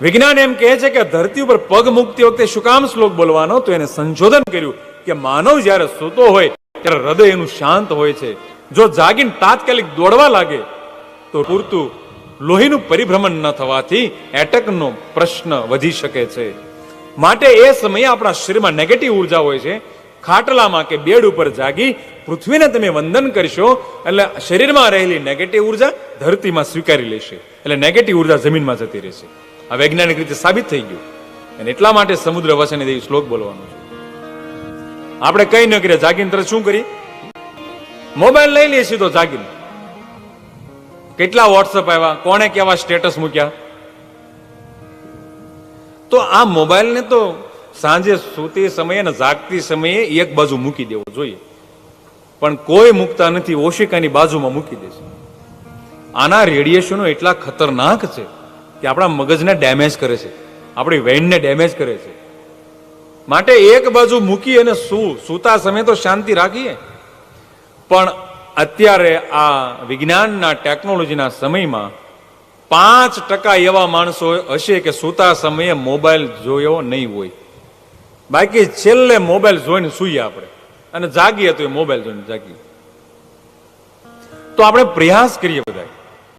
વિજ્ઞાન એમ કહે છે કે ધરતી ઉપર પગ મૂકતી વખતે શું કામ શ્લોક બોલવાનો, તો એને સંશોધન કર્યું કે માનવ જ્યારે સૂતો હોય ત્યારે હૃદય એનું શાંત હોય છે. જો જાગીને તાત્કાલિક દોડવા લાગે તો પૂરતું લોહીનું પરિભ્રમણ ન થવાથી એટેકનો પ્રશ્ન વધી શકે છે. માટે એ સમયે આપણા શરીરમાં નેગેટિવ ઉર્જા હોય છે. ખાટલામાં કે બેડ ઉપર જાગી પૃથ્વીને તમે વંદન કરશો એટલે શરીરમાં રહેલી નેગેટિવ ઉર્જા ધરતીમાં સ્વીકારી લેશે, એટલે નેગેટિવ ઉર્જા જમીનમાં જતી રહેશે. આ વૈજ્ઞાનિક રીતે સાબિત થઈ ગયું. અને એટલા માટે સમુદ્ર વસને દેવી શ્લોક બોલવાનો છે. આપણે કઈ ન કરીએ, જાગીને તરત શું કરીએ? મોબાઈલ લઈ લઈએ સીધો જાગીને. કેટલા વોટ્સઅપ આવ્યા, કોણે કેવા સ્ટેટસ મૂક્યા. તો આ મોબાઈલને તો સાંજે સૂતી સમયે અને જાગતી સમયે એક બાજુ મૂકી દેવો જોઈએ, પણ કોઈ મૂકતા નથી, ઓશિકાની બાજુમાં મૂકી દેશે. આના રેડિયેશનો એટલા ખતરનાક છે કે આપણા મગજને ડેમેજ કરે છે, આપણી વેઇનને ડેમેજ કરે છે. માટે એક બાજુ મૂકી અને સૂતા સમયે તો શાંતિ રાખીએ. પણ અત્યારે આ વિજ્ઞાનના ટેકનોલોજીના સમયમાં 5% એવા માણસો હશે કે સૂતા સમયે મોબાઈલ જોયો નહીં હોય. બાકી છેલ્લે મોબાઈલ જોઈને સૂઈએ આપણે, અને જાગીએ તો એ મોબાઈલ જોઈને જાગીએ. તો આપણે પ્રયાસ કરીએ બધા